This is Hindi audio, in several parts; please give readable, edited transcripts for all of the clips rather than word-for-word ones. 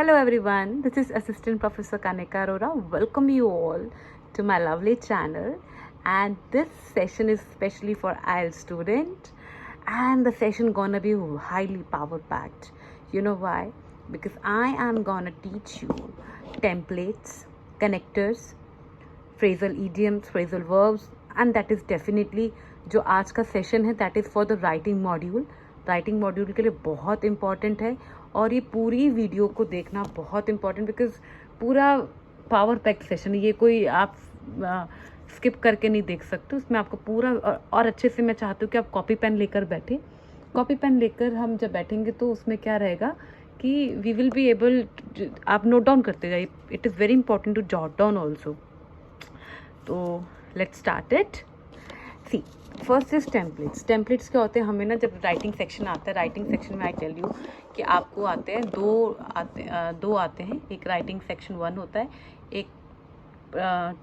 Hello everyone, this is Assistant Professor Kanika Arora. Welcome you all to my lovely channel, and this session is especially for IELTS student, and the session gonna be highly power packed. You know why? Because I am gonna teach you templates, connectors, phrasal idioms, phrasal verbs, and that is definitely जो आज का सेशन है that is for the writing module. Writing module के लिए बहुत इम्पॉर्टेंट है और ये पूरी वीडियो को देखना बहुत इम्पॉर्टेंट बिकॉज पूरा पावर पैक सेशन है ये, कोई आप स्किप करके नहीं देख सकते. उसमें आपको पूरा और अच्छे से मैं चाहती हूँ कि आप कॉपी पेन लेकर बैठे. कॉपी पेन लेकर हम जब बैठेंगे तो उसमें क्या रहेगा कि वी विल बी एबल, आप नोट डाउन करते जाइए. It is very important to jot down also. तो let's start it. See, first is templates. Templates क्या होते हैं? हमें ना जब राइटिंग सेक्शन आता है, राइटिंग सेक्शन में आई टेल यू कि आपको आते हैं दो आते हैं. एक राइटिंग सेक्शन 1 होता है, एक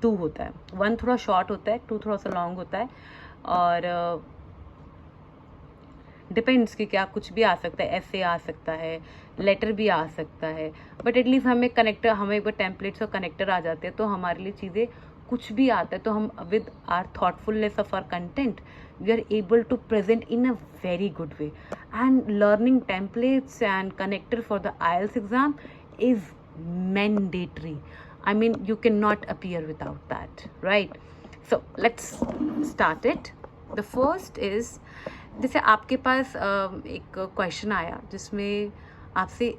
2 होता है. 1 थोड़ा शॉर्ट होता है, 2 थोड़ा सा लॉन्ग होता है. और डिपेंड्स कि क्या कुछ भी आ सकता है, ऐसे आ सकता है, लेटर भी आ सकता है. बट एटलीस्ट हमें कनेक्टर, हमें एक बार टेम्पलेट्स और कनेक्टर आ जाते हैं तो हमारे लिए चीज़ें कुछ भी आता है तो हम with our thoughtfulness of our content we are able to present in a very good way. And learning templates and connector for the IELTS exam is mandatory. I mean, you cannot appear without that, right? So let's start it. The first is, जैसे आपके पास एक क्वेश्चन आया जिसमें आपसे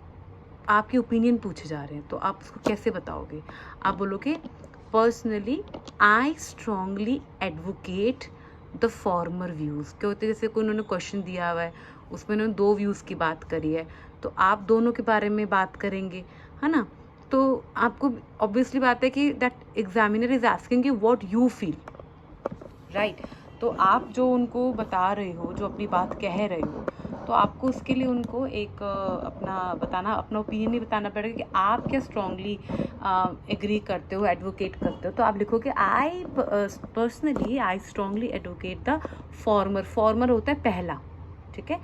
आपके ओपिनियन पूछे जा रहे हैं, तो आप उसको कैसे बताओगे? आप बोलोगे personally I strongly advocate the former views. क्या होते हैं? जैसे कोई उन्होंने क्वेश्चन दिया हुआ है, उसमें उन्होंने 2 व्यूज़ की बात करी है, तो आप दोनों के बारे में बात करेंगे, है ना? तो आपको ऑब्वियसली बात है कि that examiner is asking you what you feel, right? तो आप जो उनको बता रहे हो, जो अपनी बात कह रहे हो, तो आपको उसके लिए उनको एक अपना ओपिनियन नहीं बताना पड़ेगा कि आप क्या स्ट्रांगली एग्री करते हो, एडवोकेट करते हो. तो आप लिखोगे I personally I strongly advocate the former. Farmer होता है पहला, ठीक है?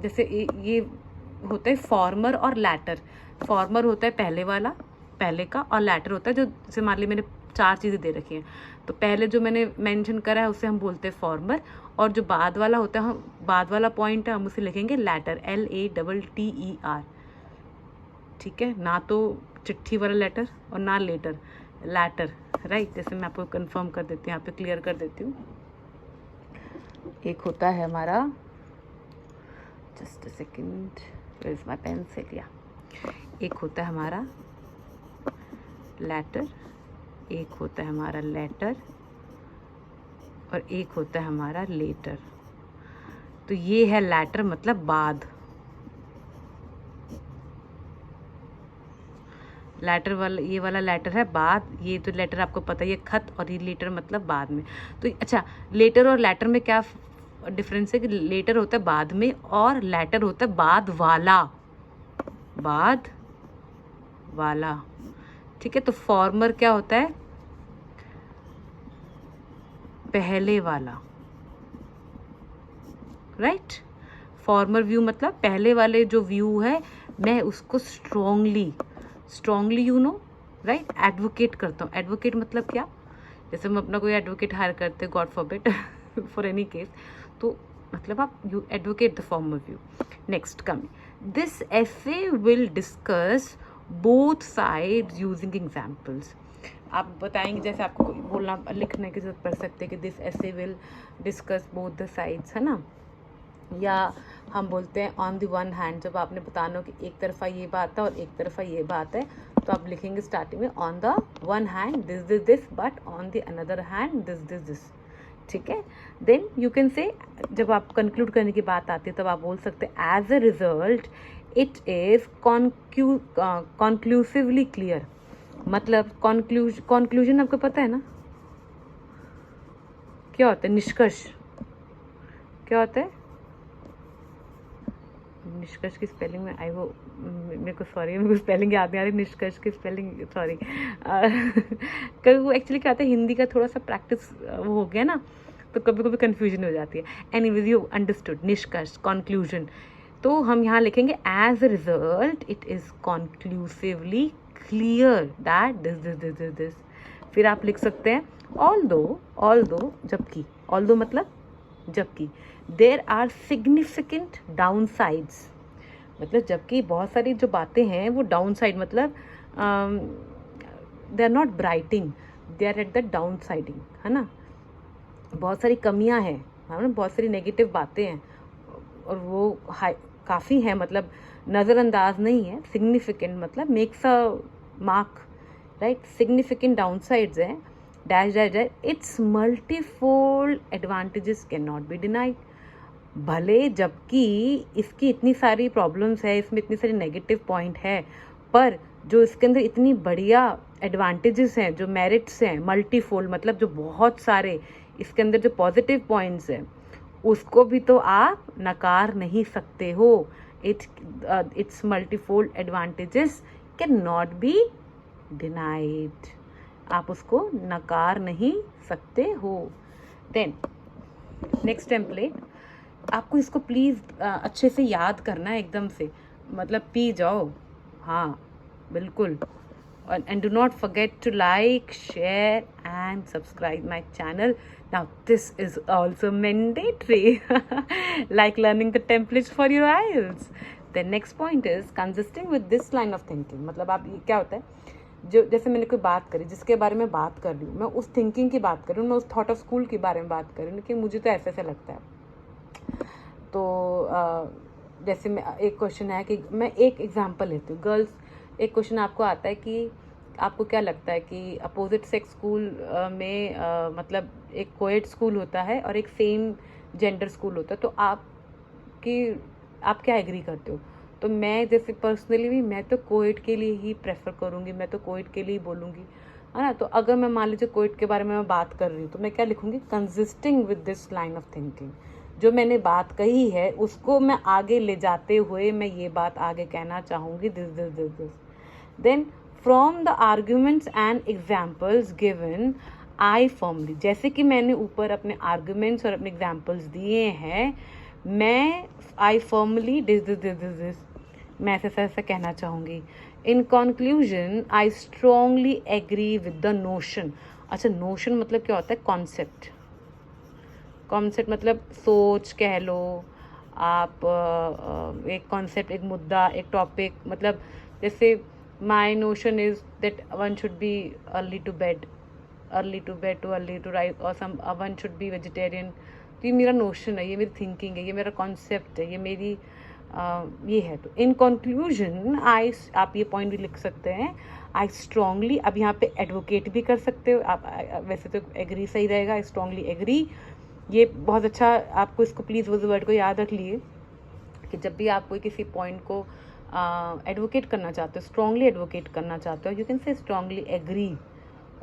जैसे ये होता है फॉर्मर और लैटर. फॉर्मर होता है पहले वाला, पहले का, और लैटर होता है जो, जैसे मान ली मैंने 4 चीज़ें दे रखी हैं, तो पहले जो मैंने मेंशन करा है उसे हम बोलते हैं फॉर्मर, और जो बाद वाला होता है, हम बाद वाला पॉइंट है हम उसे लिखेंगे लैटर, LATTER. ठीक है? ना तो चिट्ठी वाला लेटर और ना लेटर, लैटर, राइट? जैसे मैं आपको कंफर्म कर देती हूँ, यहाँ पे क्लियर कर देती हूँ. एक होता है हमारा, just a second, where is my pencil. या एक होता है हमारा लैटर, एक होता है हमारा लेटर, और एक होता है हमारा लेटर. तो ये है लैटर, मतलब बाद. लेटर वाला, ये वाला लेटर है बाद. ये तो लेटर आपको पता ही है, खत, और ये लेटर मतलब बाद में. तो अच्छा, लेटर और लेटर में क्या डिफरेंस है कि लेटर होता है बाद में और लेटर होता है बाद वाला. बाद वाला, ठीक है? तो फॉर्मर क्या होता है? पहले वाला, राइट? फॉर्मर व्यू मतलब पहले वाले जो व्यू है, मैं उसको strongly you know, right, advocate करता हूँ. एडवोकेट मतलब क्या? जैसे हम अपना कोई एडवोकेट हायर करते हैं, God forbid, for any case, तो मतलब आप you advocate the former view. Next coming, this essay will discuss both sides using examples. आप बताएंगे, जैसे आपको बोलना, लिखने की जरूरत पड़ सकती है कि this essay will discuss both the sides, है ना? या हम बोलते हैं ऑन द वन हैंड, जब आपने बताना हो कि एक तरफा ये बात है और एक तरफा ये बात है, तो आप लिखेंगे स्टार्टिंग में on the one hand this, but on the another hand this. ठीक है? देन यू कैन से, जब आप कंक्लूड करने की बात आती है तब आप बोल सकते हैं as a result it is conclusively clear. मतलब कॉन्क्लूजन आपको पता है ना क्या होता है? निष्कर्ष. क्या होता है निष्कर्ष की स्पेलिंग में? आई वो मेरे को सॉरी, मेरे को स्पेलिंग याद नहीं आ रही. निष्कर्ष की स्पेलिंग, सॉरी. कभी वो एक्चुअली क्या होता है, हिंदी का थोड़ा सा प्रैक्टिस वो हो गया ना, तो कभी कभी कन्फ्यूजन हो जाती है. Anyways, you understood. निष्कर्ष, कंक्लूजन. तो हम यहाँ लिखेंगे as a result it is conclusively clear that this. फिर आप लिख सकते हैं ऑल्दो जबकि, ऑल्दो मतलब जबकि, there are significant downsides, मतलब जबकि बहुत सारी जो बातें हैं वो डाउन साइड मतलब they are not brighting, they are at the downsiding, है ना। बहुत सारी कमियां हैं, है ना, बहुत सारी नेगेटिव बातें हैं और वो काफ़ी हैं, मतलब नज़रअंदाज नहीं है। सिग्निफिकेंट मतलब makes a mark, right. Significant downsides हैं, dash dash dash, it's multifold advantages cannot be denied. भले जबकि इसकी इतनी सारी प्रॉब्लम्स है, इसमें इतनी सारी नेगेटिव पॉइंट है, पर जो इसके अंदर इतनी बढ़िया एडवांटेजेस हैं, जो मेरिट्स हैं, मल्टीफोल्ड मतलब जो बहुत सारे इसके अंदर जो पॉजिटिव पॉइंट्स हैं, उसको भी तो आप नकार नहीं सकते हो। It's multifold advantages cannot be denied, आप उसको नकार नहीं सकते हो। देन नेक्स्ट टेम्पलेट, आपको इसको प्लीज़ अच्छे से याद करना है, एकदम से मतलब पी जाओ, हाँ बिल्कुल। And do not forget to like, share and subscribe my channel. Now this is also mandatory like learning the templates for your IELTS. The next point is consisting with this line of thinking. मतलब आप ये क्या होता है, जो जैसे मैंने कोई बात करी, जिसके बारे में बात कर रही हूँ, मैं उस थिंकिंग की बात कर रही हूँ, मैं उस थॉट ऑफ स्कूल के बारे में बात कर रही हूँ कि मुझे तो ऐसे ऐसे लगता है। तो जैसे मैं एक क्वेश्चन है कि मैं एक एग्जांपल लेती हूँ, गर्ल्स, एक क्वेश्चन आपको आता है कि आपको क्या लगता है कि अपोजिट सेक्स स्कूल में मतलब एक कोएड स्कूल होता है और एक सेम जेंडर स्कूल होता है, तो आप क्या एग्री करते हो? तो मैं जैसे पर्सनली भी मैं तो कोएड के लिए ही प्रेफर करूँगी, मैं तो कोएड के लिए ही बोलूँगी, है ना। तो अगर मैं मान लीजिए कोएड के बारे में मैं बात कर रही हूँ, तो मैं क्या लिखूँगी, consisting with this line of thinking. जो मैंने बात कही है उसको मैं आगे ले जाते हुए मैं ये बात आगे कहना चाहूँगी, this. Then from the arguments and examples given I firmly, जैसे कि मैंने ऊपर अपने आर्ग्यूमेंट्स और अपने एग्जाम्पल्स दिए हैं, मैं आई फर्मली दिस मैं ऐसा कहना चाहूँगी। In conclusion I strongly agree with the notion. अच्छा, नोशन मतलब क्या होता है, कॉन्सेप्ट। कॉन्सेप्ट मतलब सोच कह लो आप, एक कॉन्सेप्ट, एक मुद्दा, एक टॉपिक। मतलब जैसे my notion is that one should be early to bed to early to rise, और वन शुड बी वेजिटेरियन। तो ये मेरा नोशन है, ये मेरी थिंकिंग है, ये मेरा कॉन्सेप्ट है, ये मेरी ये है। तो इन कंक्लूजन आप ये पॉइंट भी लिख सकते हैं, आई स्ट्रांगली। अब यहाँ पे एडवोकेट भी कर सकते हो आप, वैसे तो एग्री सही रहेगा, आई स्ट्रांगली एग्री। ये बहुत अच्छा, आपको इसको प्लीज़ उस वर्ड को याद रख लिए कि जब भी आप कोई किसी पॉइंट को एडवोकेट करना चाहते हो, स्ट्रांगली एडवोकेट करना चाहते हो, you can say strongly agree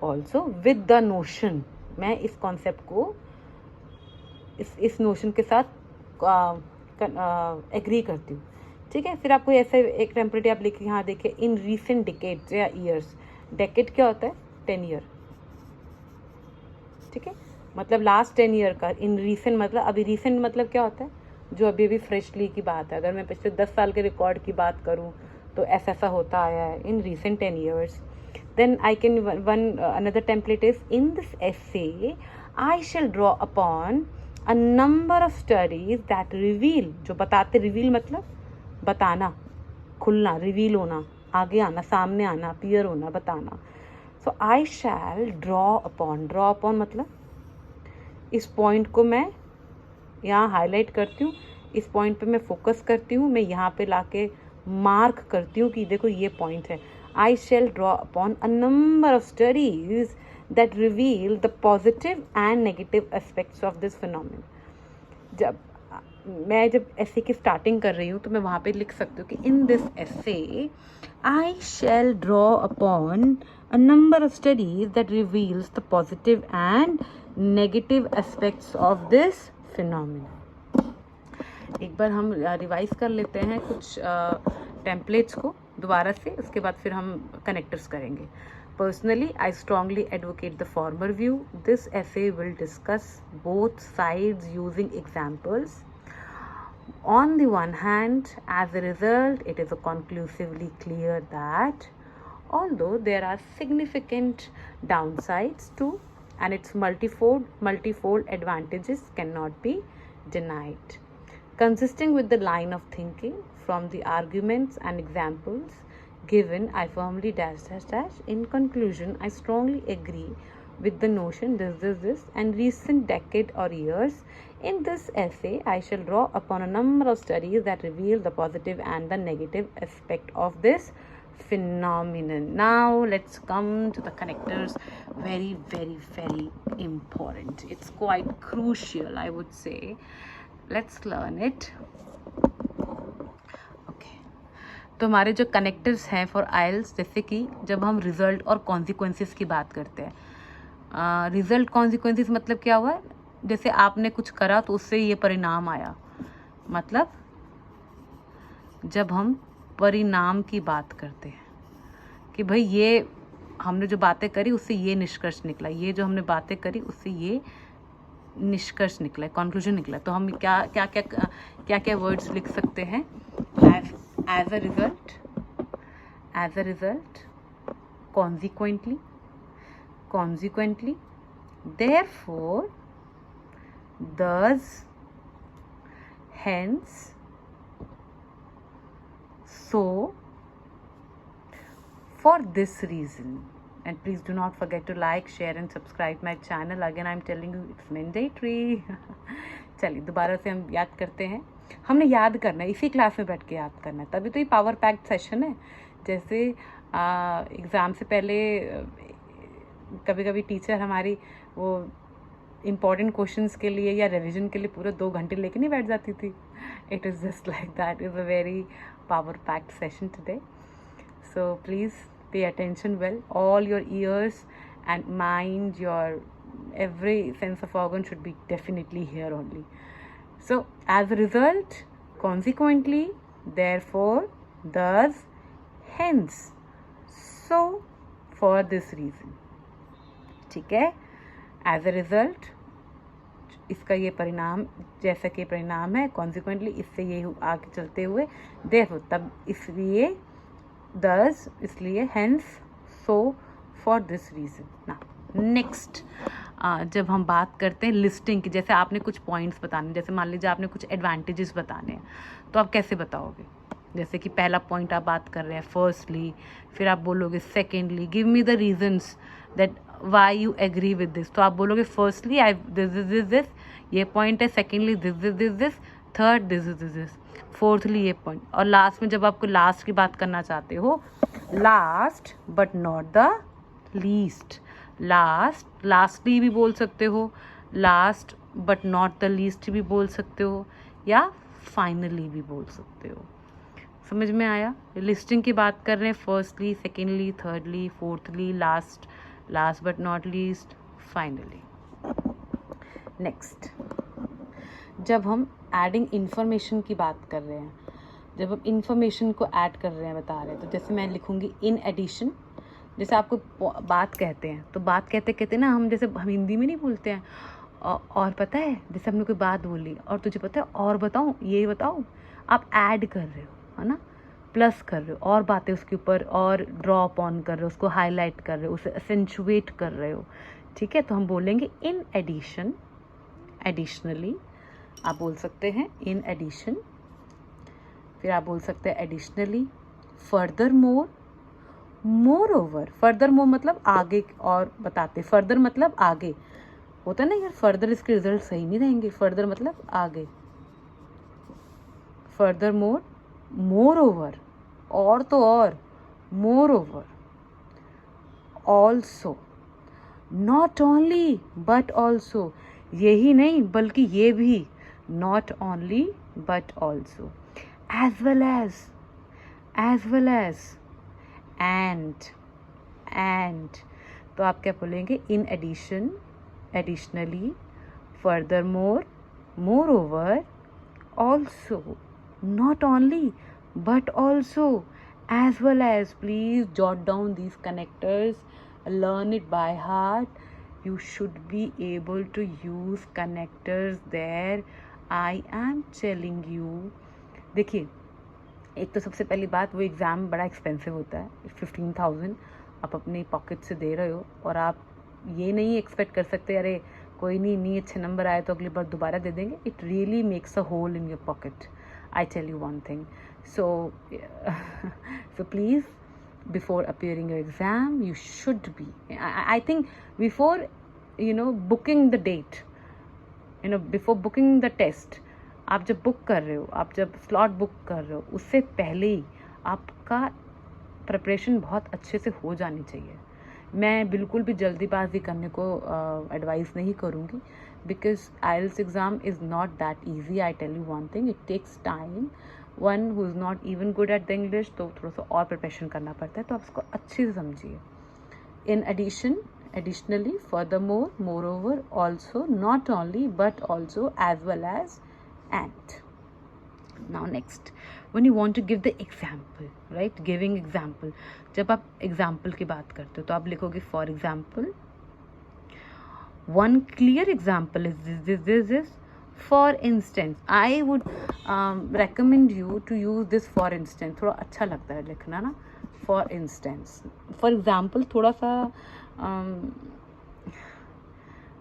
also with the notion. मैं इस कॉन्सेप्ट को इस नोशन के साथ एग्री करती हूँ, ठीक है। फिर आपको ऐसा एक टेम्परेरी आप लिखिए, यहाँ देखिए, इन रीसेंट डिकेड्स या ईयर्स। डेकेड क्या होता है, 10 ईयर, ठीक है, मतलब लास्ट 10 ईयर का। इन रीसेंट मतलब अभी, रीसेंट मतलब क्या होता है, जो अभी अभी फ्रेशली की बात है। अगर मैं पिछले 10 साल के रिकॉर्ड की बात करूँ तो ऐसा होता आया है in recent 10 years. Then I can one another template is, in this essay I shall draw upon a number of studies that reveal, जो बताते, रिवील मतलब बताना, खुलना, रिवील होना, आगे आना, सामने आना, अपीयर होना, बताना। सो आई शैल ड्रॉ अपॉन मतलब इस पॉइंट को मैं यहाँ हाईलाइट करती हूँ, इस पॉइंट पे मैं फोकस करती हूँ, मैं यहाँ पे लाके मार्क करती हूँ कि देखो ये पॉइंट है। I shall draw upon a number of studies that reveal the positive and negative aspects of this phenomenon. जब ऐसे की स्टार्टिंग कर रही हूँ तो मैं वहाँ पे लिख सकती हूँ कि in this essay I shall draw upon a number of studies that reveals the positive and negative aspects of this phenomenon. एक बार हम रिवाइज कर लेते हैं कुछ टेम्पलेट्स को दोबारा से, उसके बाद फिर हम कनेक्टर्स करेंगे। Personally, I strongly advocate the former view. This essay will discuss both sides using examples. On the one hand, as a result, it is conclusively clear that although there are significant downsides too, and its multifold advantages cannot be denied. Consisting with the line of thinking from the arguments and examples given, I firmly in conclusion, I strongly agree with the notion this and recent decade or years. In this essay, I shall draw upon a number of studies that reveal the positive and the negative aspect of this phenomenon. Now let's come to the connectors. Very, very, very important. It's quite crucial, I would say. Let's learn it. Okay. तो हमारे जो कनेक्टर्स हैं फॉर आइल्स, जैसे कि जब हम रिजल्ट और कॉन्सिक्वेंसेस की बात करते हैं, रिजल्ट कॉन्सिक्वेंसेस मतलब क्या हुआ, जैसे आपने कुछ करा तो उससे ये परिणाम आया, मतलब जब हम परिणाम की बात करते हैं कि भाई ये हमने जो बातें करी उससे ये निष्कर्ष निकला, ये जो हमने बातें करी उससे ये निष्कर्ष निकला, कंक्लूजन निकला, तो हम क्या वर्ड्स लिख सकते हैं, as a result, consequently, therefore, thus, hence, so, for this reason. And please do not forget to like, share and subscribe my channel. Again, I'm telling you, it's mandatory. चलिए दोबारा से हम याद करते हैं. हमने याद करना है, इसी क्लास में बैठ के याद करना है, तभी तो ये पावर पैक्ड सेशन है. जैसे एग्ज़ाम से पहले कभी कभी टीचर हमारी वो इम्पॉर्टेंट क्वेश्चंस के लिए या रिवीजन के लिए पूरे 2 घंटे लेके नहीं बैठ जाती थी. It is just like that. Is a very power packed session today. So please pay attention well. All your ears and mind, your every sense of organ should be definitely here only. So as a result, consequently, therefore, thus, hence, so, for this reason. ठीक है. As a result, इसका ये परिणाम, जैसा कि परिणाम है, consequently इससे ये आगे चलते हुए, therefore तब इसलिए, thus इसलिए, hence, so, for this reason. Now next, जब हम बात करते हैं लिस्टिंग की, जैसे आपने कुछ पॉइंट्स बताने, जैसे मान लीजिए आपने कुछ एडवांटेजेस बताने हैं, तो आप कैसे बताओगे. जैसे कि पहला पॉइंट आप बात कर रहे हैं, फर्स्टली, फिर आप बोलोगे secondly, give me the reasons that why you agree with this. तो आप बोलोगे फर्स्टली आई दिस ये पॉइंट है, secondly this, third this, fourthly ये पॉइंट, और लास्ट में जब आपको लास्ट की बात करना चाहते हो, last but not the least, lastly भी बोल सकते हो, last but not the least भी बोल सकते हो, या फाइनली भी बोल सकते हो. समझ में आया. लिस्टिंग की बात कर रहे हैं, firstly, secondly, thirdly, fourthly, last but not least, finally. Next, जब हम एडिंग इन्फॉर्मेशन की बात कर रहे हैं, जब हम इन्फॉर्मेशन को ऐड कर रहे हैं, बता रहे हैं, तो जैसे मैं लिखूँगी इन एडिशन. जैसे आपको बात कहते हैं, तो बात कहते ना हम, जैसे हम हिंदी में नहीं बोलते हैं और पता है, जैसे हमने कोई बात बोली और तुझे पता है और बताऊँ, ये बताऊँ, आप ऐड कर रहे हो, है ना, प्लस कर रहे हो, और बातें उसके ऊपर और ड्रॉप ऑन कर रहे हो, उसको हाईलाइट कर रहे हो, उसे एसेंचुएट कर रहे हो. ठीक है, तो हम बोलेंगे इन एडिशन, एडिशनली आप बोल सकते हैं, इन एडिशन. फिर आप बोल सकते हैं additionally, furthermore, more over. Further more मतलब आगे और बताते, फर्दर मतलब आगे होता है ना यार, फर्दर इसके रिजल्ट सही नहीं रहेंगे, फर्दर मतलब आगे, फर्दर मोर, मोर ओवर, और तो और, moreover, also, not only but also, यही नहीं बल्कि ये भी, not only but also, as well as, and. तो आप क्या बोलेंगे, in addition, additionally, furthermore, moreover, also, not only but also, as well as. Please jot down these connectors, learn it by heart. You should be able to use connectors there I am telling you, देखिए एक तो सबसे पहली बात, वो एग्ज़ाम बड़ा एक्सपेंसिव होता है, 15,000 आप अपनी पॉकेट से दे रहे हो, और आप ये नहीं एक्सपेक्ट कर सकते अरे कोई नहीं, नहीं अच्छे नंबर आए तो अगली बार दोबारा दे देंगे. It really makes a hole in your pocket. I tell you one thing. So please, before appearing your exam you should be, I think before booking the date, before booking the test, आप जब बुक कर रहे हो, आप जब स्लॉट बुक कर रहे हो, उससे पहले ही आपका प्रिपरेशन बहुत अच्छे से हो जानी चाहिए. मैं बिल्कुल भी जल्दीबाजी करने को एडवाइस नहीं करूँगी, because IELTS exam is not that easy. I tell you one thing, it takes time. One who is not even good at the English, तो थोड़ा सा और प्रिपरेशन करना पड़ता है, तो आप इसको अच्छे से समझिए. इन additionally, furthermore, moreover, also, not only but also, as well as, and. Now next, when you want to give the example, right, giving example, जब आप example की बात करते हो तो आप लिखोगे for example, one clear example is this. For instance, I would recommend you to use this for instance. थोड़ा अच्छा लगता है लिखना ना, for instance. For example थोड़ा सा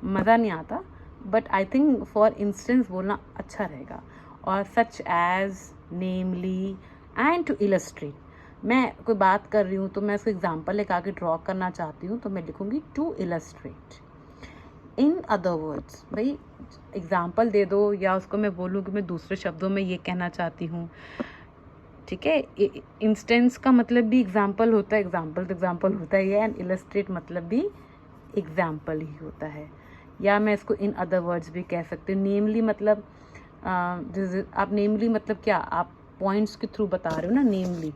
मज़ा नहीं आता, but I think for instance बोलना अच्छा रहेगा. और such as, namely, and to illustrate. मैं कोई बात कर रही हूँ तो मैं उसको एग्जाम्पल लेकर आके ड्रॉ करना चाहती हूँ, तो मैं लिखूँगी to illustrate. In other words, भाई एग्जाम्पल दे दो, या उसको मैं बोलूँ कि मैं दूसरे शब्दों में ये कहना चाहती हूँ, ठीक है. इंस्टेंस का मतलब भी एग्जाम्पल होता है, एग्जाम्पल तो एग्जाम्पल होता ही है, एंड इलस्ट्रेट मतलब भी एग्जाम्पल ही होता है. या मैं इसको इन अदर वर्ड्स भी कह सकती हूँ. नेमली मतलब आप नेमली मतलब क्या, आप पॉइंट्स के थ्रू बता रहे हो ना, नेमली,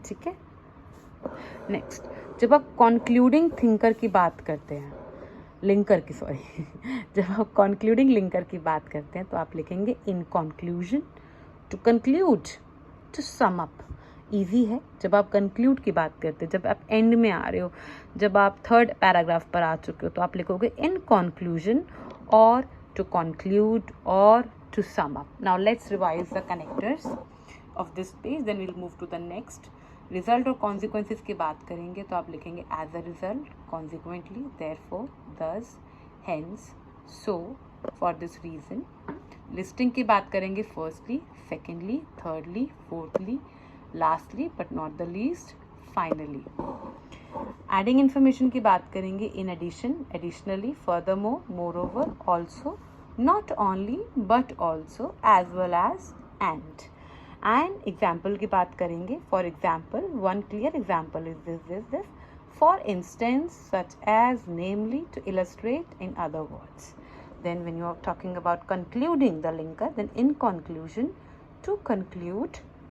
ठीक है. नेक्स्ट, जब आप कॉन्क्लूडिंग थिंकर की बात करते हैं, लिंकर की, सॉरी जब आप कॉन्क्लूडिंग लिंकर की बात करते हैं तो आप लिखेंगे in conclusion, to conclude, to sum up. Easy है. जब आप कंक्लूड की बात करते हैं, जब आप एंड में आ रहे हो, जब आप थर्ड पैराग्राफ पर आ चुके हो, तो आप लिखोगे इन कंक्लूजन, और टू कंक्लूड, और to sum up. Now let's revise the connectors of this page, then will move to the next. Result और कॉन्सिक्वेंसेस की बात करेंगे तो आप लिखेंगे as a result, consequently, therefore, thus, hence, so, for this reason. Listing की बात करेंगे firstly, secondly, thirdly, fourthly, lastly but not the least, finally. Adding information की बात करेंगे in addition, additionally, furthermore, moreover, also, not only but also, as well as, and. And example की बात करेंगे. For example, one clear example is this. For instance, such as, namely, to illustrate, in other words. Then when you are talking about concluding the linker, then in conclusion, to conclude,